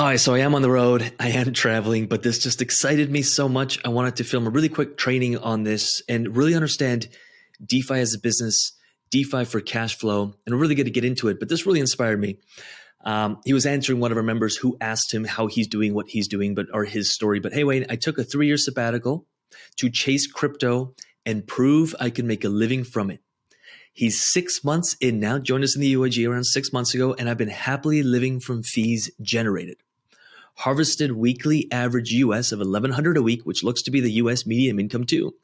All right, so I am on the road. I am traveling, but this just excited me so much. I wanted to film a really quick training on this and really understand DeFi as a business, DeFi for cash flow, and we're really going to get into it. But this really inspired me. He was answering one of our members who asked him how he's doing what he's doing, or his story. But hey, Wayne, I took a 3-year sabbatical to chase crypto and prove I can make a living from it. He's 6 months in now, joined us in the UIG around 6 months ago, and I've been happily living from fees generated. Harvested weekly average US of $1,100 a week, which looks to be the US median income too.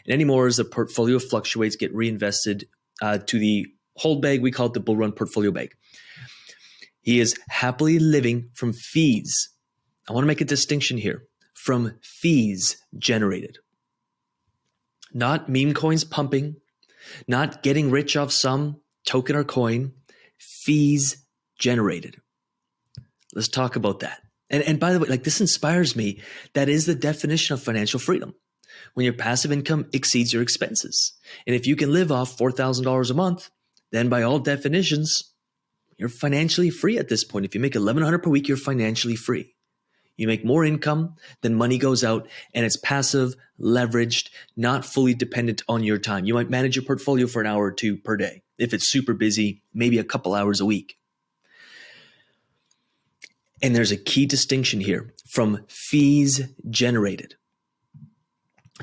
And anymore, as the portfolio fluctuates, get reinvested to the hold bag. We call it the bull run portfolio bag. He is happily living from fees. I want to make a distinction here from fees generated. Not meme coins pumping, not getting rich off some token or coin, fees generated. Let's talk about that. And by the way, this inspires me. That is the definition of financial freedom. When your passive income exceeds your expenses. And if you can live off $4,000 a month, then by all definitions, you're financially free at this point. If you make $1,100 per week, you're financially free. You make more income, then money goes out, and it's passive, leveraged, not fully dependent on your time. You might manage your portfolio for an hour or two per day. If it's super busy, maybe a couple hours a week. And there's a key distinction here from fees generated.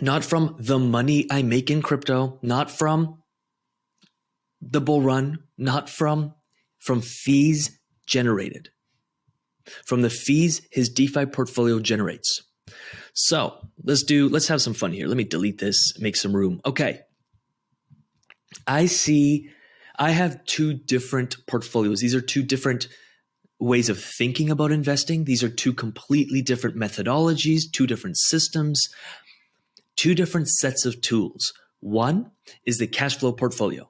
Not from the money I make in crypto, not from the bull run, not from fees generated. From the fees his DeFi portfolio generates. So let's have some fun here. Let me delete this, make some room. Okay. I have two different portfolios. These are two different ways of thinking about investing. These are two completely different methodologies, two different systems, two different sets of tools. One is the cash flow portfolio.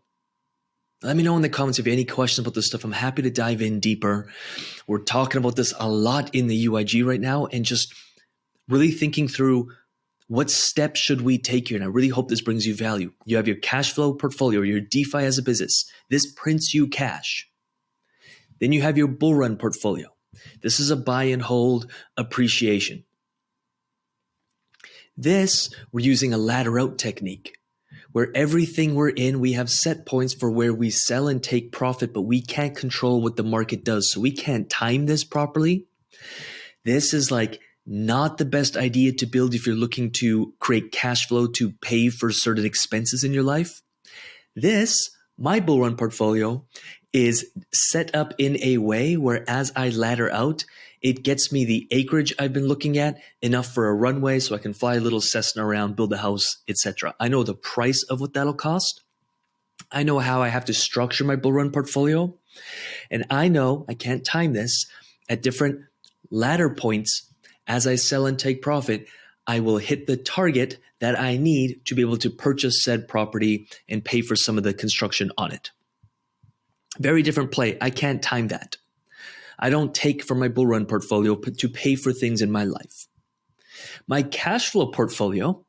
Let me know in the comments if you have any questions about this stuff. I'm happy to dive in deeper. We're talking about this a lot in the UIG right now and just really thinking through what steps should we take here. And I really hope this brings you value. You have your cash flow portfolio, your DeFi as a business. This prints you cash. Then you have your bull run portfolio. This is a buy and hold appreciation. This, we're using a ladder out technique where everything we're in, we have set points for where we sell and take profit, but we can't control what the market does. So we can't time this properly. This is not the best idea to build if you're looking to create cash flow to pay for certain expenses in your life. My bull run portfolio is set up in a way where as I ladder out, it gets me the acreage I've been looking at, enough for a runway so I can fly a little Cessna around, build a house, etc. I know the price of what that'll cost. I know how I have to structure my bull run portfolio. And I know I can't time this at different ladder points. As I sell and take profit, I will hit the target that I need to be able to purchase said property and pay for some of the construction on it. Very different play. I can't time that. I don't take from my bull run portfolio to pay for things in my life. My cash flow portfolio,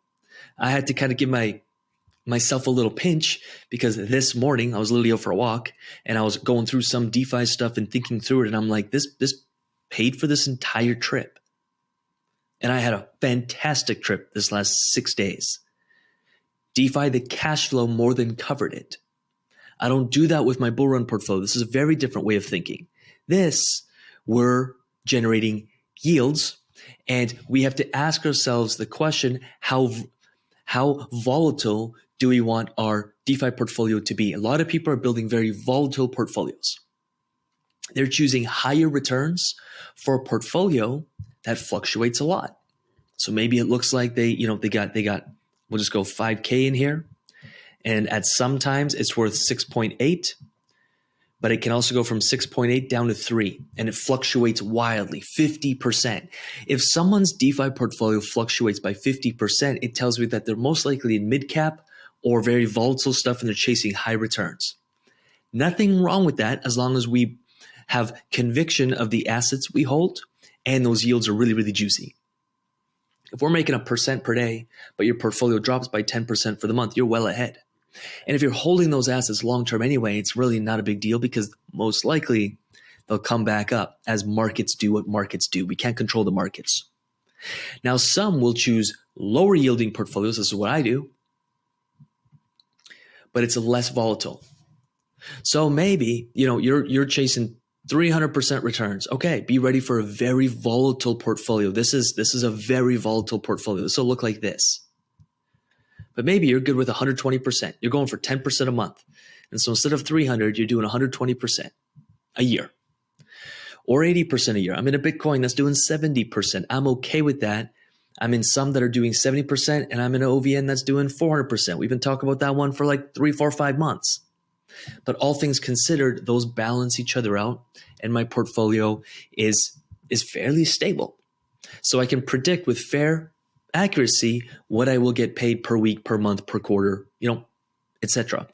I had to kind of give myself a little pinch because this morning I was literally out for a walk and I was going through some DeFi stuff and thinking through it. And I'm like, this paid for this entire trip. And I had a fantastic trip this last 6 days. DeFi, the cash flow more than covered it. I don't do that with my bull run portfolio. This is a very different way of thinking. We're generating yields, and we have to ask ourselves the question, how volatile do we want our DeFi portfolio to be? A lot of people are building very volatile portfolios. They're choosing higher returns for a portfolio that fluctuates a lot. So maybe it looks like they got, we'll just go 5K in here. And at some times it's worth 6.8, but it can also go from 6.8 down to 3, and it fluctuates wildly, 50%. If someone's DeFi portfolio fluctuates by 50%, it tells me that they're most likely in mid-cap or very volatile stuff and they're chasing high returns. Nothing wrong with that as long as we have conviction of the assets we hold and those yields are really, really juicy. If we're making 1% per day, but your portfolio drops by 10% for the month, you're well ahead. And if you're holding those assets long-term anyway, it's really not a big deal because most likely They'll come back up as markets do what markets do. We can't control the markets. Now, some will choose lower yielding portfolios. This is what I do, but it's less volatile. So maybe, you're chasing 300% returns. Okay, be ready for a very volatile portfolio. This is a very volatile portfolio. This will look like this. But maybe you're good with 120%. You're going for 10% a month. And so instead of 300, you're doing 120% a year. Or 80% a year. I'm in a Bitcoin that's doing 70%. I'm okay with that. I'm in some that are doing 70%, and I'm in an OVN that's doing 400%. We've been talking about that one for like 3, 4, 5 months. But all things considered, those balance each other out, and my portfolio is fairly stable. So I can predict with fair accuracy what I will get paid per week, per month, per quarter, etc.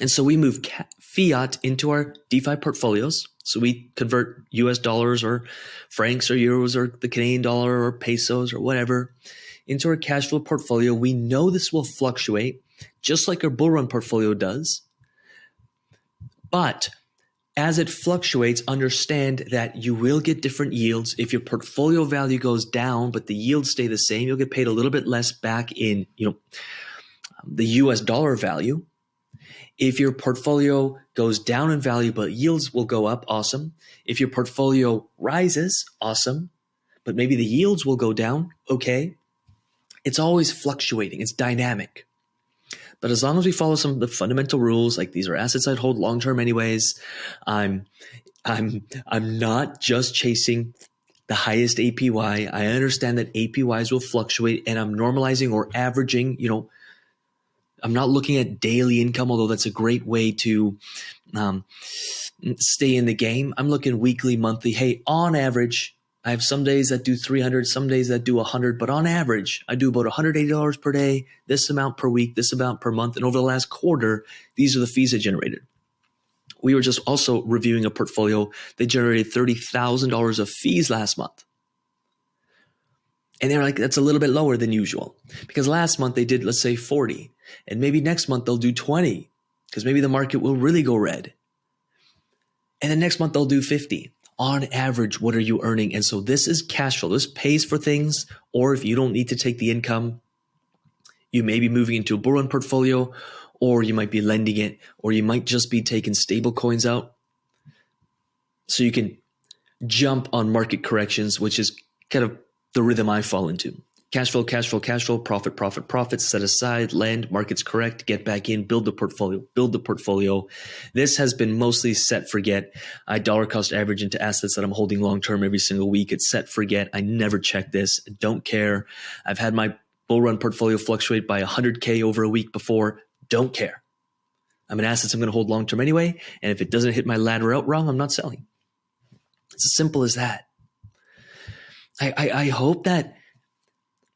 And so we move fiat into our DeFi portfolios. So we convert US dollars or francs or euros or the Canadian dollar or pesos or whatever into our cash flow portfolio. We know this will fluctuate just like our bull run portfolio does. But as it fluctuates, understand that you will get different yields. If your portfolio value goes down, but the yields stay the same, you'll get paid a little bit less back in, the US dollar value. If your portfolio goes down in value, but yields will go up, awesome. If your portfolio rises, awesome. But maybe the yields will go down, okay. It's always fluctuating. It's dynamic. But as long as we follow some of the fundamental rules, like these are assets I'd hold long-term anyways, I'm not just chasing the highest APY. I understand that APYs will fluctuate, and I'm normalizing or averaging, I'm not looking at daily income, although that's a great way to stay in the game. I'm looking weekly, monthly. Hey, on average, I have some days that do 300, some days that do 100, but on average, I do about $180 per day, this amount per week, this amount per month. And over the last quarter, these are the fees I generated. We were just also reviewing a portfolio. They generated $30,000 of fees last month. And they're like, that's a little bit lower than usual because last month they did, let's say 40, and maybe next month they'll do 20 because maybe the market will really go red. And then next month they'll do 50. On average, what are you earning? And so this is cash flow. This pays for things, or if you don't need to take the income, you may be moving into a bull run portfolio, or you might be lending it, or you might just be taking stable coins out. So you can jump on market corrections, which is kind of the rhythm I fall into. Cash flow, cash flow, cash flow, profit, profit, profit, set aside, lend, markets correct, get back in, build the portfolio. This has been mostly set, forget. I dollar cost average into assets that I'm holding long-term every single week. It's set, forget. I never check this. Don't care. I've had my bull run portfolio fluctuate by 100K over a week before. Don't care. I'm in assets I'm going to hold long-term anyway. And if it doesn't hit my ladder out wrong, I'm not selling. It's as simple as that. I hope that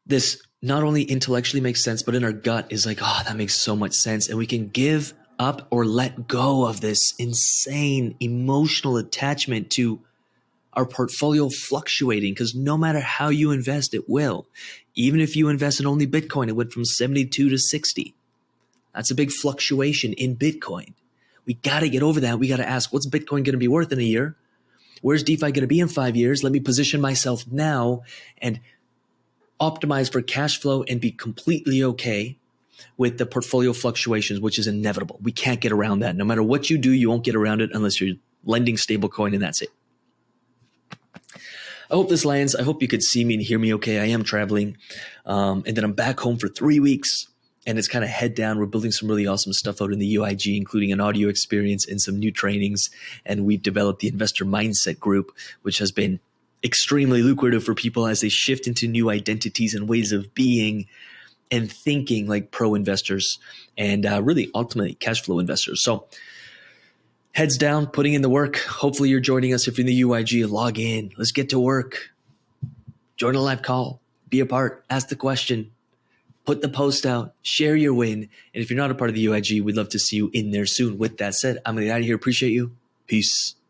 this not only intellectually makes sense, but in our gut is like, oh, that makes so much sense. And we can give up or let go of this insane emotional attachment to our portfolio fluctuating, because no matter how you invest, it will. Even if you invest in only Bitcoin, it went from 72 to 60. That's a big fluctuation in Bitcoin. We got to get over that. We got to ask, what's Bitcoin going to be worth in a year? Where's DeFi going to be in 5 years? Let me position myself now and optimize for cash flow and be completely okay with the portfolio fluctuations, which is inevitable. We can't get around that. No matter what you do, you won't get around it unless you're lending stablecoin, and that's it. I hope this lands. I hope you could see me and hear me okay. I am traveling. And then I'm back home for 3 weeks, and it's kind of head down. We're building some really awesome stuff out in the UIG, including an audio experience and some new trainings. And we've developed the Investor Mindset Group, which has been extremely lucrative for people as they shift into new identities and ways of being and thinking like pro investors and really ultimately cash flow investors. So heads down, putting in the work. Hopefully you're joining us. If you're in the UIG, log in. Let's get to work. Join a live call. Be a part. Ask the question. Put the post out. Share your win. And if you're not a part of the UIG, we'd love to see you in there soon. With that said, I'm going to get out of here. Appreciate you. Peace.